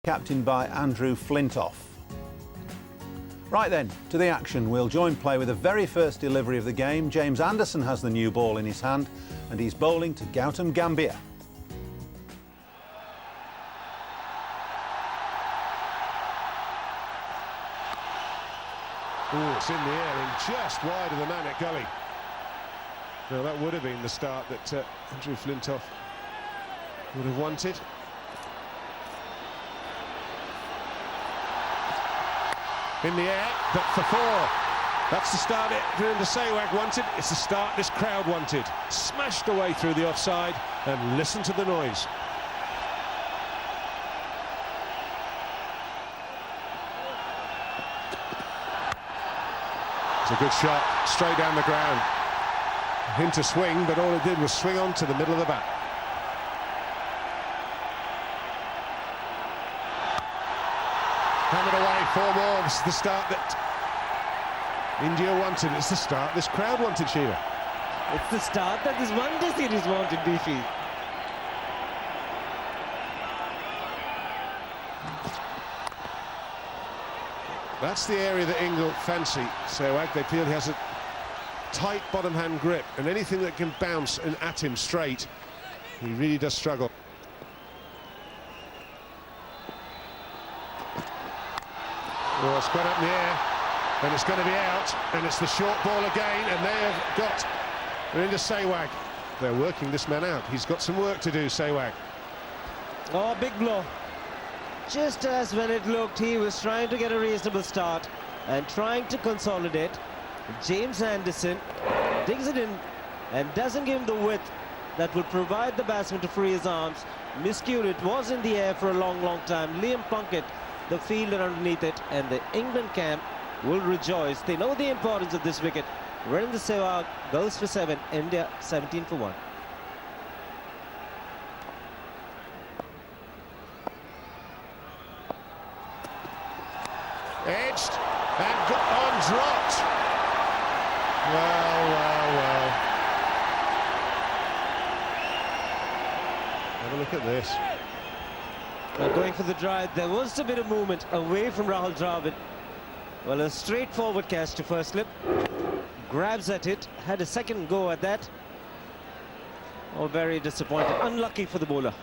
captained by Andrew Flintoff. Right then, to the action. We'll join play with the very first delivery of the game. James Anderson has the new ball in his hand and he's bowling to Gautam Gambhir. Oh, it's in the air and just wide of the man at gully. Now that would have been the start that Andrew Flintoff would have wanted. In the air, but for four. That's the start Virender Sehwag wanted. It's the start this crowd wanted. Smashed away through the offside and listen to the noise. It's a good shot, straight down the ground. Him to swing, but all it did was swing on to the middle of the bat. Hammered away, 4 more. This is the start that India wanted. It's the start this crowd wanted, Sheila. It's the start that this one-day series wanted, DC. That's the area that England fancy. Sehwag, they feel he has a tight bottom hand grip, and anything that can bounce and at him straight, he really does struggle. Oh, it's gone up in the air, and it's going to be out, and it's the short ball again, and they have got Virender Sehwag. They're working this man out. He's got some work to do, Sehwag. Oh, big blow. Just as when it looked, he was trying to get a reasonable start and trying to consolidate. James Anderson digs it in and doesn't give him the width that would provide the batsman to free his arms. Miscued, it was in the air for a long time. Liam Plunkett, the fielder underneath it, and the England camp will rejoice. They know the importance of this wicket. Virender Sehwag goes for 7, India 17 for 1. Edged and on dropped. Well. Have a look at this. Going for the drive, there was a bit of movement away from Rahul Dravid. Well, a straightforward catch to first slip. Grabs at it, had a second go at that. Oh, very disappointed. Unlucky for the bowler.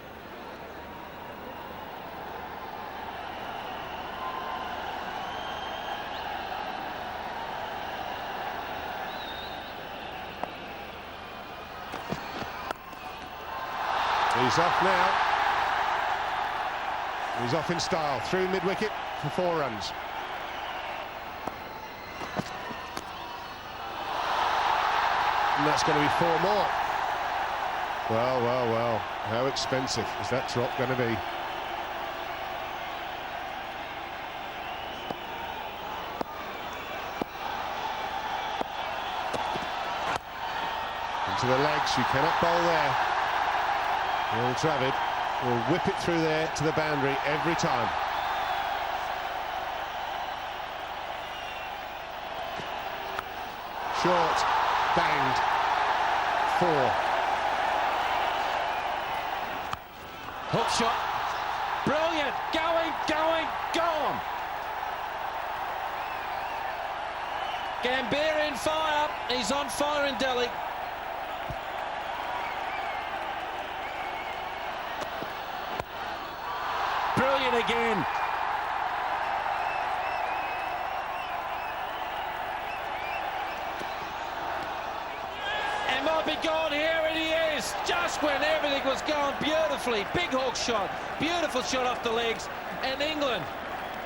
He's off now. He's off in style, through mid-wicket for 4 runs. And that's going to be 4 more. Well. How expensive is that drop going to be? Into the legs, you cannot bowl there. Well, Dravid will whip it through there to the boundary every time. Short, banged, 4. Hook shot, brilliant, going, gone. Gambhir in fire, he's on fire in Delhi. Brilliant again. And might be gone here, and he is. Just when everything was going beautifully. Big hook shot, beautiful shot off the legs. And England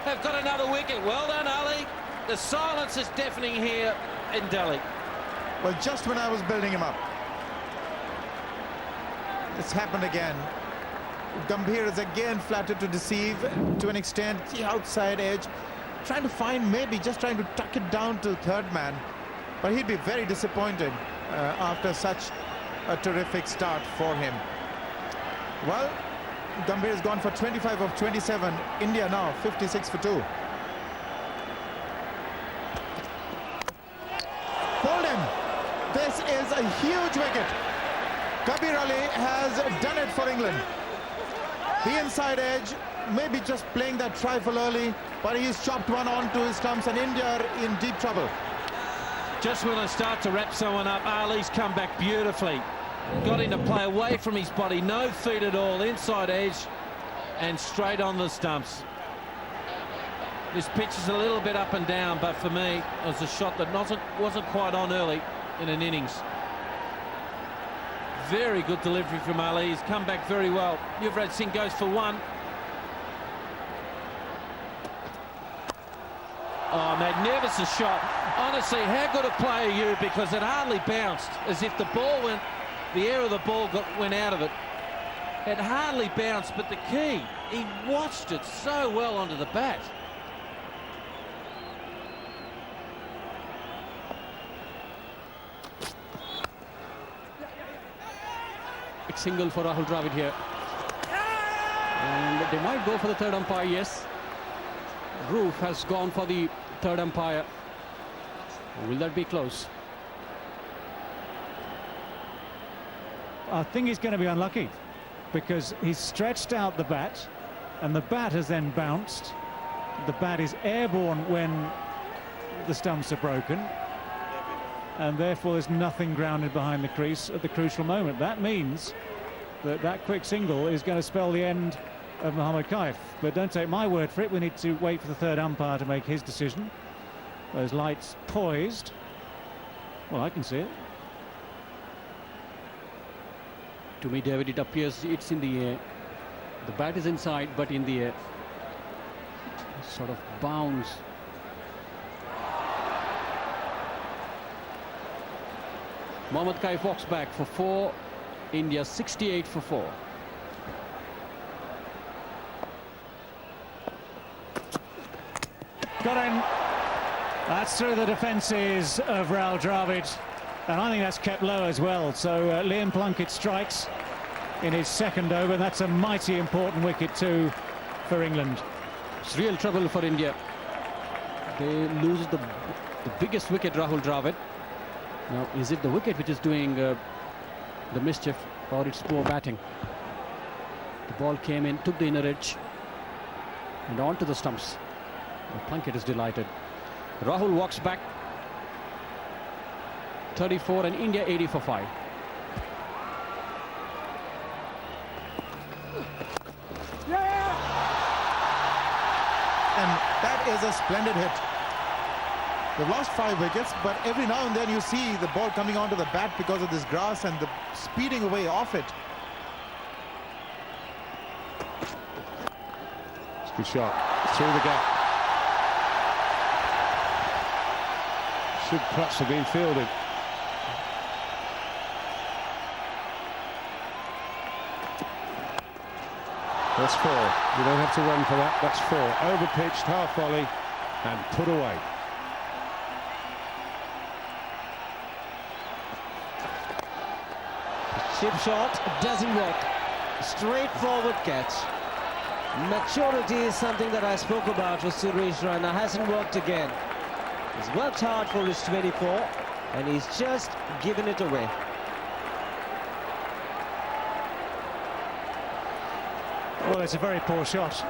have got another wicket. Well done, Ali. The silence is deafening here in Delhi. Well, just when I was building him up, it's happened again. Gambhir is again flattered to deceive to an extent. The outside edge, trying to find, maybe just trying to tuck it down to the third man. But he'd be very disappointed after such a terrific start for him. Well, Gambhir has gone for 25 of 27. India now 56 for 2. Pulled him. This is a huge wicket. Kabir Ali has done it for England. The inside edge maybe just playing that trifle early, but he's chopped one onto his stumps and India are in deep trouble. Just when I start to wrap someone up, Ali's come back beautifully. Got him to play away from his body, no feet at all, inside edge and straight on the stumps. This pitch is a little bit up and down, but for me, it was a shot that wasn't quite on early in an innings. Very good delivery from Ali. He's come back very well. Yuvraj Singh goes for one. Oh, magnificent shot. Honestly, how good a player are you? Because it hardly bounced, as if the air of the ball went out of it. It hardly bounced, but the key, he watched it so well onto the bat. Single for Rahul Dravid here, and they might go for the third umpire. Yes, Roof has gone for the third umpire. Will that be close? I think he's going to be unlucky, because he's stretched out the bat and the bat has then bounced. The bat is airborne when the stumps are broken, and therefore there's nothing grounded behind the crease at the crucial moment. That means that quick single is going to spell the end of Mohammad Kaif. But don't take my word for it. We need to wait for the third umpire to make his decision. Those lights poised. Well, I can see it. To me, David, it appears it's in the air. The bat is inside, but in the air. Sort of bounce. Mohammad Kaif walks back for 4. India 68 for 4. Got in. That's through the defences of Rahul Dravid, and I think that's kept low as well. So Liam Plunkett strikes in his second over, and that's a mighty important wicket too for England. It's real trouble for India. They lose the biggest wicket, Rahul Dravid. Now, is it the wicket which is doing the mischief, or it's poor batting? The ball came in, took the inner edge and onto the stumps. But Plunkett is delighted. Rahul walks back 34 and India 80 for 5. And that is a splendid hit. They've lost 5 wickets, but every now and then you see the ball coming onto the bat because of this grass and the speeding away off it. It's a good shot through the gap. Should perhaps have been fielded. That's 4. You don't have to run for that. That's 4. Overpitched, half volley, and put away. Chip shot doesn't work. Straightforward catch. Maturity is something that I spoke about with Suresh Raina. Hasn't worked again. He's worked hard for his 24, and he's just given it away. Well, it's a very poor shot.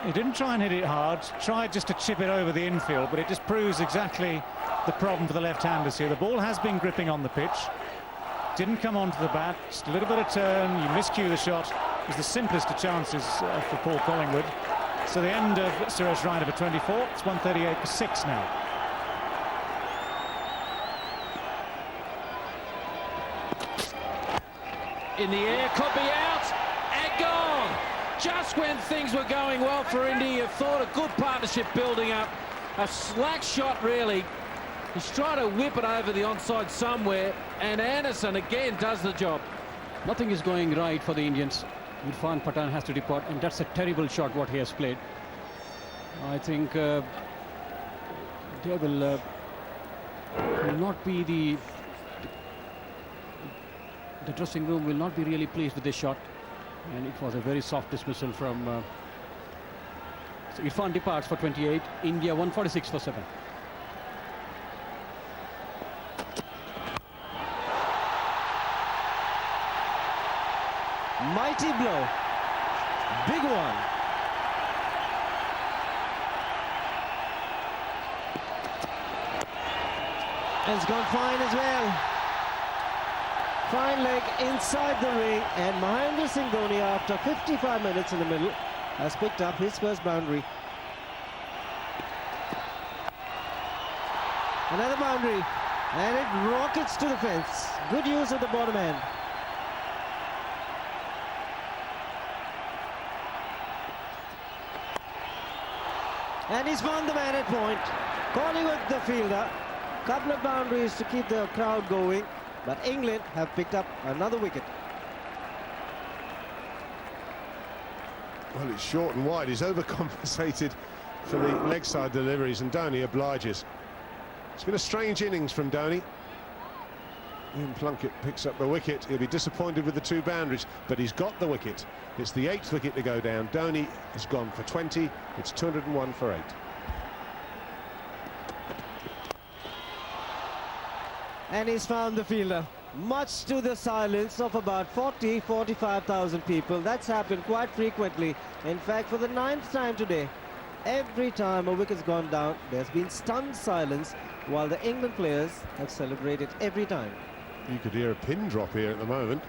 He didn't try and hit it hard, tried just to chip it over the infield, but it just proves exactly the problem for the left-handers here. The ball has been gripping on the pitch, didn't come onto the bat, just a little bit of turn, you miscue the shot. It was the simplest of chances for Paul Collingwood. So the end of Suresh Raina for 24, it's 138 for 6 now. In the air, could be out and gone. Just when things were going well for India, you thought a good partnership building up. A slack shot, really. He's trying to whip it over the onside somewhere, and Anderson again does the job. Nothing is going right for the Indians. Irfan Pathan has to depart, and that's a terrible shot what he has played. I think they will not be the dressing room will not be really pleased with this shot, and it was a very soft dismissal from so Irfan departs for 28. India 146 for 7. Mighty blow. Big one. It's gone fine as well. Fine leg inside the ring, and Mahendra Singh Dhoni, after 55 minutes in the middle, has picked up his first boundary. Another boundary, and it rockets to the fence. Good use of the bottom end. And he's found the man at point. Collingwood, the fielder. Couple of boundaries to keep the crowd going, but England have picked up another wicket. Well, it's short and wide. He's overcompensated for the leg side deliveries, and Dhoni obliges. It's been a strange innings from Dhoni. Ian Plunkett picks up the wicket. He'll be disappointed with the 2 boundaries, but he's got the wicket. It's the 8th wicket to go down. Dhoni has gone for 20. It's 201 for 8. And he's found the fielder, much to the silence of about 45,000 people. That's happened quite frequently. In fact, for the 9th time today, every time a wicket's gone down, there's been stunned silence, while the England players have celebrated every time. You could hear a pin drop here at the moment.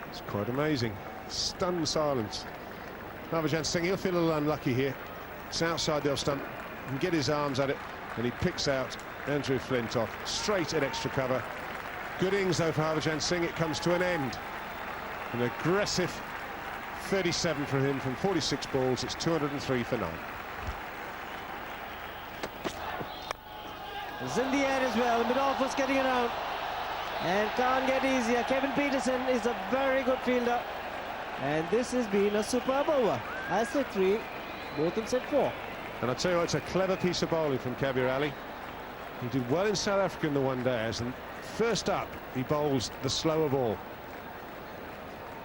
It's quite amazing. Stunned silence. Harbhajan Singh, he'll feel a little unlucky here. It's outside the off stump. He can get his arms at it, and he picks out Andrew Flintoff straight at extra cover. Good innings though for Harbhajan Singh. It comes to an end. An aggressive 37 for him from 46 balls. It's 203 for 9. It's in the air as well. Mid-off getting around and can't get easier. Kevin Peterson is a very good fielder, and this has been a superb over. I said 3, both in set 4. And I tell you what, it's a clever piece of bowling from Kabir Ali. He did well in South Africa in the one-days, and first up he bowls the slower ball.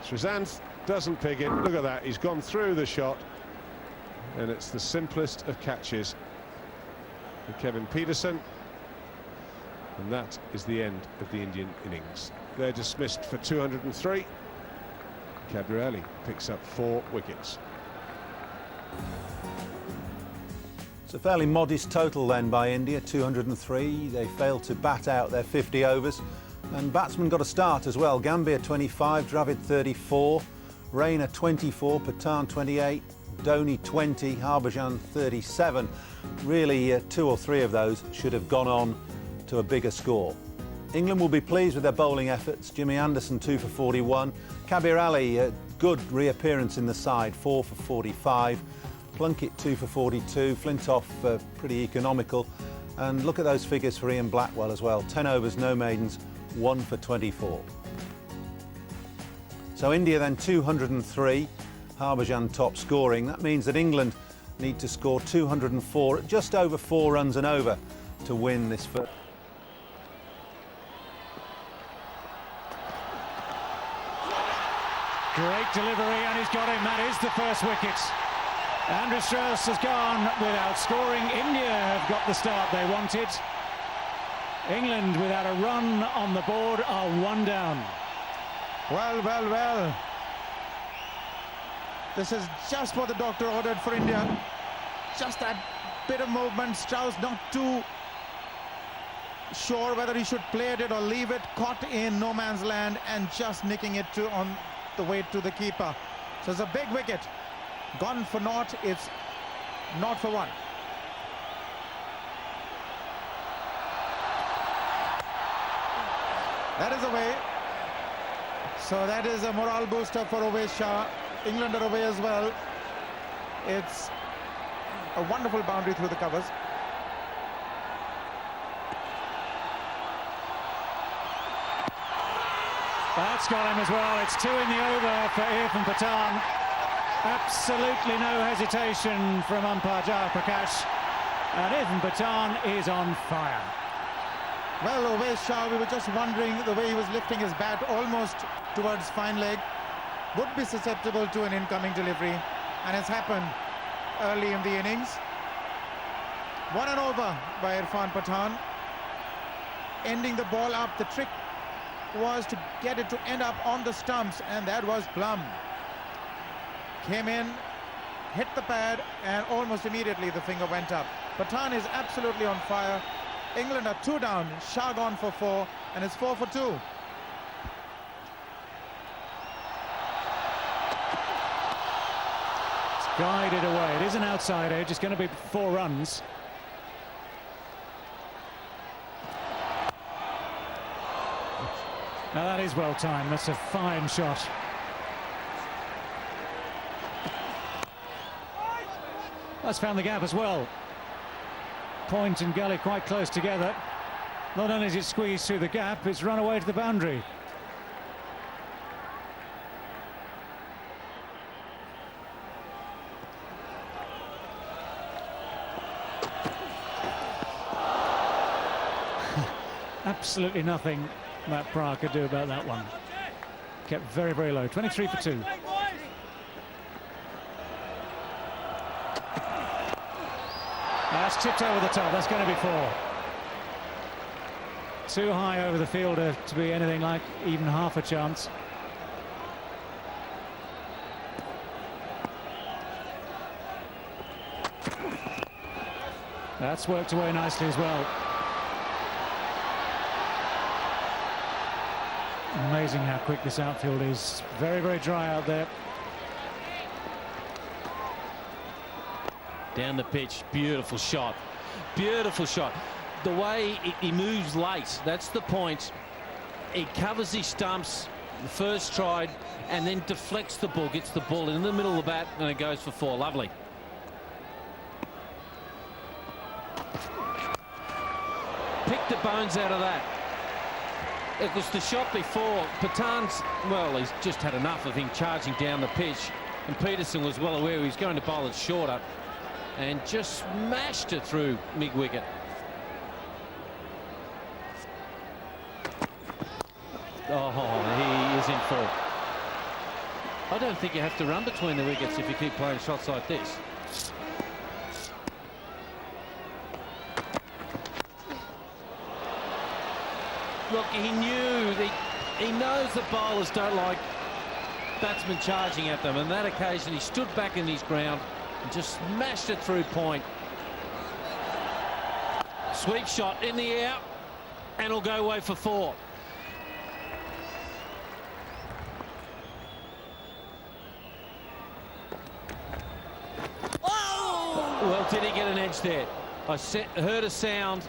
Sreesanth doesn't pick it. Look at that, he's gone through the shot, and it's the simplest of catches for Kevin Peterson. And that is the end of the Indian innings. They're dismissed for 203. Kabir Ali picks up 4 wickets. It's a fairly modest total then by India, 203. They failed to bat out their 50 overs. And batsmen got a start as well. Gambhir 25, Dravid 34, Raina 24, Pathan 28, Dhoni 20, Harbhajan 37. Really, 2 or 3 of those should have gone on to a bigger score. England will be pleased with their bowling efforts. Jimmy Anderson 2 for 41. Kabir Ali, a good reappearance in the side, 4 for 45. Plunkett 2 for 42. Flintoff pretty economical. And look at those figures for Ian Blackwell as well. 10 overs, no maidens, 1 for 24. So India then 203. Harbhajan top scoring. That means that England need to score 204 at just over 4 runs an over to win this first. Great delivery, and he's got him. That is the first wicket. Andrew Strauss has gone without scoring. India have got the start they wanted. England, without a run on the board, are 1 down. Well, well, well. This is just what the doctor ordered for India. Just that bit of movement. Strauss not too sure whether he should play it or leave it. Caught in no man's land and just nicking it on the way to the keeper. So it's a big wicket. Gone for naught. It's not for 1. That is away. So that is a morale booster for Umesh Shah. England are away as well. It's a wonderful boundary through the covers. That's got him as well. It's 2 in the over for Irfan Pathan. Absolutely no hesitation from umpire Jaya Prakash. And Irfan Pathan is on fire. Well, Umesh Shah, we were just wondering the way he was lifting his bat almost towards fine leg. Would be susceptible to an incoming delivery. And it's happened early in the innings. 1 and over by Irfan Pathan. Ending the ball up. The trick was to get it to end up on the stumps, and that was plumb. Came in, hit the pad, and almost immediately the finger went up. Pathan is absolutely on fire. England are 2 down. Shah gone for 4, and it's 4 for 2. Guided away. It is an outside edge. It's going to be 4 runs. Now that is well timed. That's a fine shot. That's found the gap as well. Point and Gully quite close together. Not only is it squeezed through the gap, it's run away to the boundary. Absolutely nothing Matt Pryor could do about that one. Kept very, very low. 23 for 2. That's tipped over the top. That's going to be 4. Too high over the fielder to be anything like even half a chance. That's worked away nicely as well. Amazing how quick this outfield is. Very, very dry out there. Down the pitch, beautiful shot. Beautiful shot. The way he moves late, that's the point. He covers his stumps, the first stride, and then deflects the ball, gets the ball in the middle of the bat, and it goes for 4. Lovely. Pick the bones out of that. It was the shot before. Pathan's, well, he's just had enough of him charging down the pitch, and Peterson was well aware he was going to bowl it shorter and just smashed it through mid-wicket. Oh, he is in full. I don't think you have to run between the wickets if you keep playing shots like this. Look, he knew, he knows the bowlers don't like batsmen charging at them, and that occasion he stood back in his ground and just smashed it through point. Sweep shot in the air, and it'll go away for 4. Well, did he get an edge there? I heard a sound.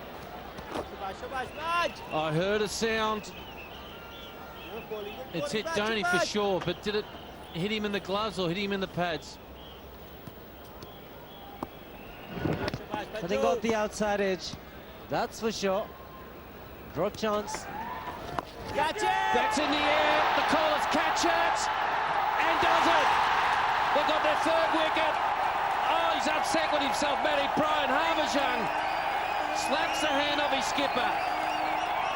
I heard a sound. It's hit Dhoni for sure, but did it hit him in the gloves or hit him in the pads? I think got the outside edge. That's for sure. Draw chance. Catch it! That's in the air. The callers catch it and does it. They've got their 3rd wicket. Oh, he's upset with himself, Matty Pryor. Harbhajan slaps the hand of his skipper.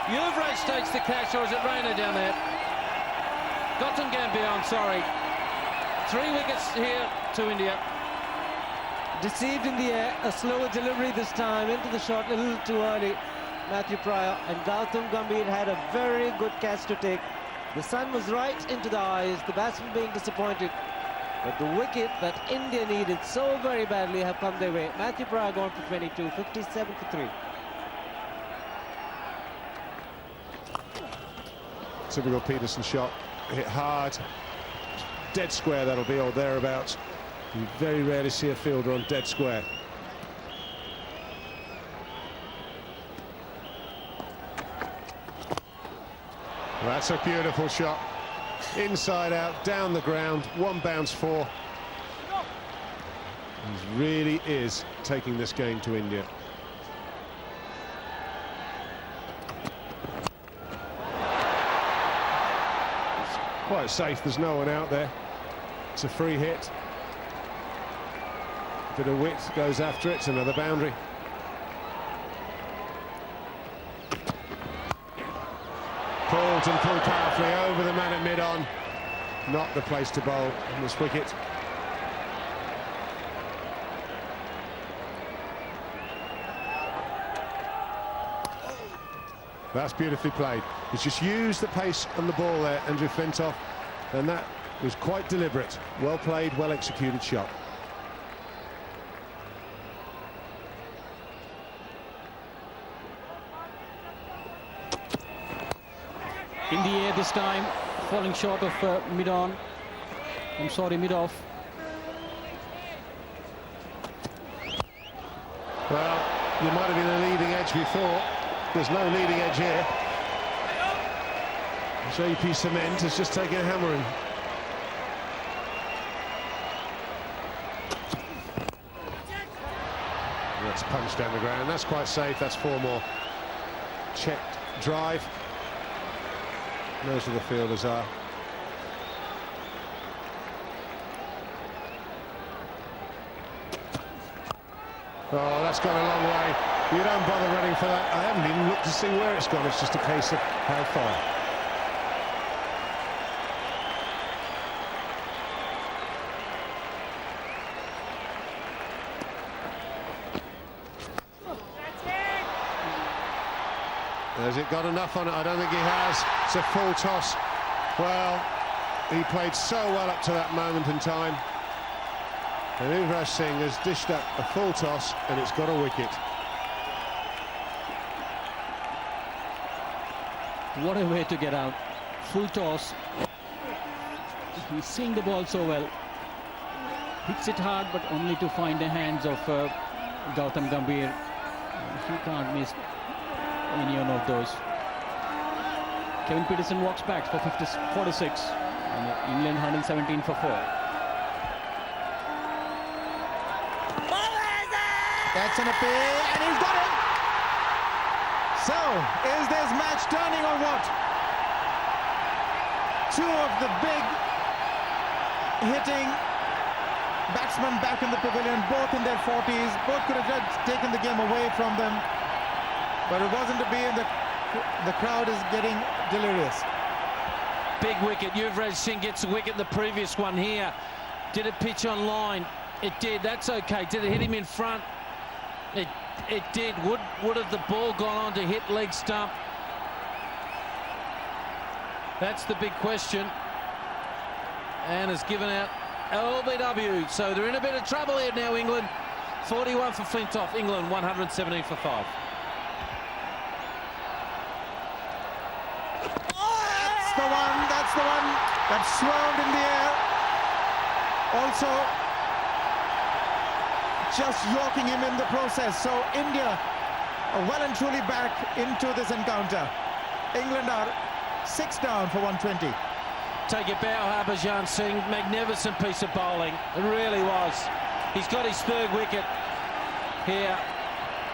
Yuvraj takes the catch, or is it Rayner down there? Gautam Gambhir, I'm sorry. 3 wickets here to India. Deceived in the air, a slower delivery this time into the shot a little too early. Matthew Pryor, and Gautam Gambhir had a very good catch to take. The sun was right into the eyes, the batsman being disappointed. But the wicket that India needed so very badly have come their way. Matthew Pryor gone for 22, 57 for 3. Typical Peterson shot, hit hard, dead square that'll be, or thereabouts. You very rarely see a fielder on dead square. Well, that's a beautiful shot. Inside out, down the ground, 1 bounce 4. He really is taking this game to India. Quite safe, there's no one out there. It's a free hit. Bit of width goes after it, another boundary. Pulled and pulled powerfully over the man at mid-on. Not the place to bowl on this wicket. That's beautifully played. He's just used the pace on the ball there, Andrew Flintoff, and that was quite deliberate. Well played, well executed shot. In the air this time, falling short of mid-on. I'm sorry, mid-off. Well, you might have been a leading edge before. There's no leading edge here. JP Cement has just taken a hammering. That's punched down the ground. That's quite safe. That's 4 more. Checked drive. Most of the fielders are. Oh, that's gone a long way. You don't bother running for that. I haven't even looked to see where it's gone. It's just a case of how far. Has it got enough on it? I don't think he has. It's a full toss. Well, he played so well up to that moment in time. And Yuvraj Singh has dished up a full toss, and it's got a wicket. What a way to get out. Full toss. He's seeing the ball so well. Hits it hard, but only to find the hands of Gautam Gambhir. He can't miss any one of those. Kevin Pietersen walks back for 46. And England 117 for 4. That's an appeal, and he's got it. So, is this match turning or what? 2 of the big hitting batsmen back in the pavilion, both in their 40s. Both could have just taken the game away from them, but it wasn't to be, and the crowd is getting delirious. Big wicket. Yuvraj Singh gets a wicket. The previous one here. Did it pitch on line? It did. That's okay. Did it hit him in front? It did. Would have the ball gone on to hit leg stump? That's the big question. And has given out LBW. So they're in a bit of trouble here now, England. 41 for Flintoff. England 117 for 5. That's the one that swerved in the air. Also, just yorking him in the process. So India are well and truly back into this encounter. England are 6 down for 120. Take your bow, Harbhajan Singh. Magnificent piece of bowling. It really was. He's got his 3rd wicket here.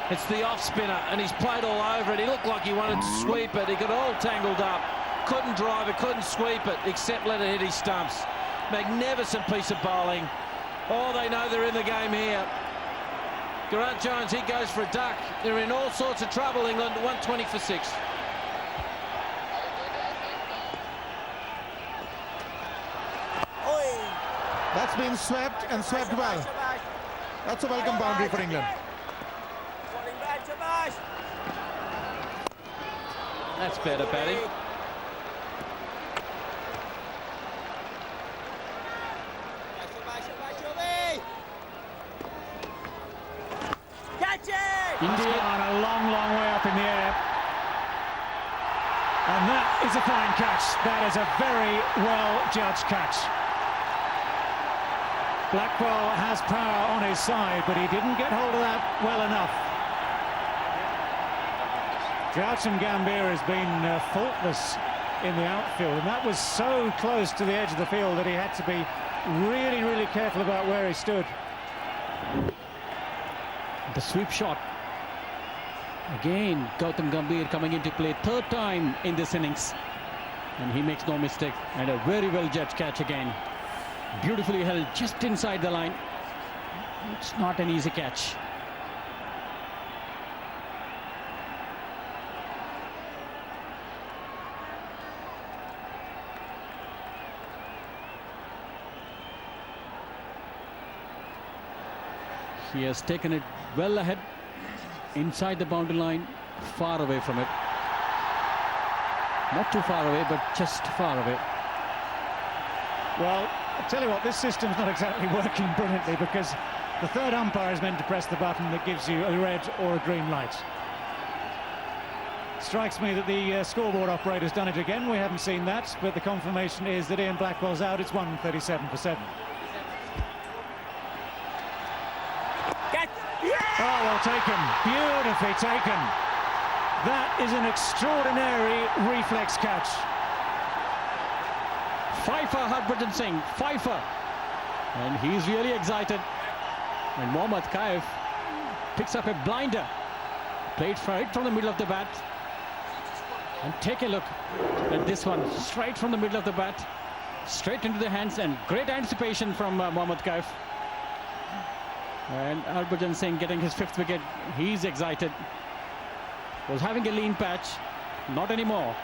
It's the off spinner, and he's played all over it. He looked like he wanted to sweep it. He got all tangled up. Couldn't drive it, couldn't sweep it, except let it hit his stumps. Magnificent piece of bowling. Oh, they know they're in the game here. Geraint Jones, he goes for a duck. They're in all sorts of trouble, England, 120 for 6. That's been swept, and swept well. That's a welcome boundary for England. That's better batting. India on a long, long way up in the air. And that is a fine catch. That is a very well-judged catch. Blackwell has power on his side, but he didn't get hold of that well enough. Gautam Gambhir has been faultless in the outfield, and that was so close to the edge of the field that he had to be really, really careful about where he stood. The sweep shot. Again, Gautam Gambhir coming into play 3rd time in this innings. And he makes no mistake. And a very well-judged catch again. Beautifully held just inside the line. It's not an easy catch. He has taken it well ahead, inside the boundary line, far away from it. Not too far away, but just far away. Well, I tell you what, this system's not exactly working brilliantly, because the 3rd umpire is meant to press the button that gives you a red or a green light. Strikes me that the scoreboard operator's done it again. We haven't seen that, but the confirmation is that Ian Blackwell's out. It's 137%. Oh, well taken. Beautifully taken. That is an extraordinary reflex catch. Fifer Harbhajan Singh, Fifer. And he's really excited. And Mohammad Kaif picks up a blinder. Played right from the middle of the bat. And take a look at this one. Straight from the middle of the bat. Straight into the hands, and great anticipation from Mohammad Kaif. And Harbhajan Singh getting his 5th wicket. He's excited. Was having a lean patch. Not anymore.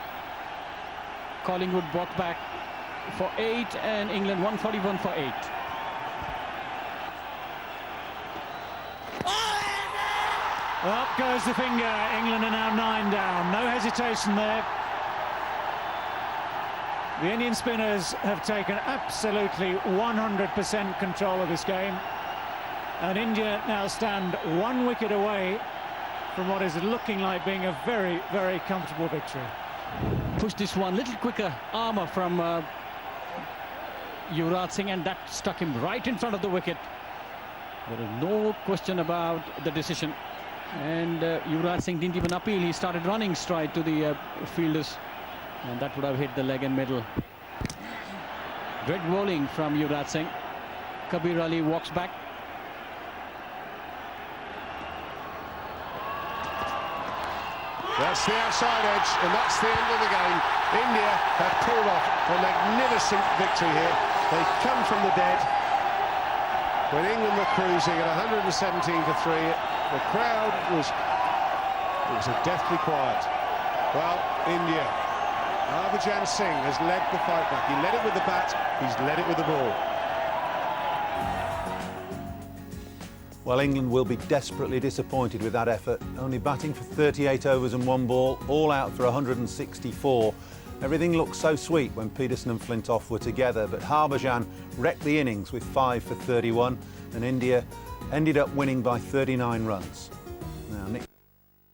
Collingwood brought back for 8, and England 141 for 8. Up goes the finger. England are now 9 down. No hesitation there. The Indian spinners have taken absolutely 100% control of this game. And India now stand 1 wicket away from what is looking like being a very, very comfortable victory. Push this one little quicker, armour from Yuvraj Singh, and that stuck him right in front of the wicket. There is no question about the decision. And Yuvraj Singh didn't even appeal. He started running straight to the fielders, and that would have hit the leg and middle. Great bowling from Yuvraj Singh. Kabir Ali walks back. That's the outside edge, and that's the end of the game. India have pulled off a magnificent victory here. They've come from the dead. When England were cruising at 117 for 3, the crowd was a deathly quiet. Well, India, Harbhajan Singh has led the fight back. He led it with the bat, he's led it with the ball. Well, England will be desperately disappointed with that effort. Only batting for 38 overs and 1 ball, all out for 164. Everything looked so sweet when Peterson and Flintoff were together, but Harbhajan wrecked the innings with 5 for 31, and India ended up winning by 39 runs. Now, Nick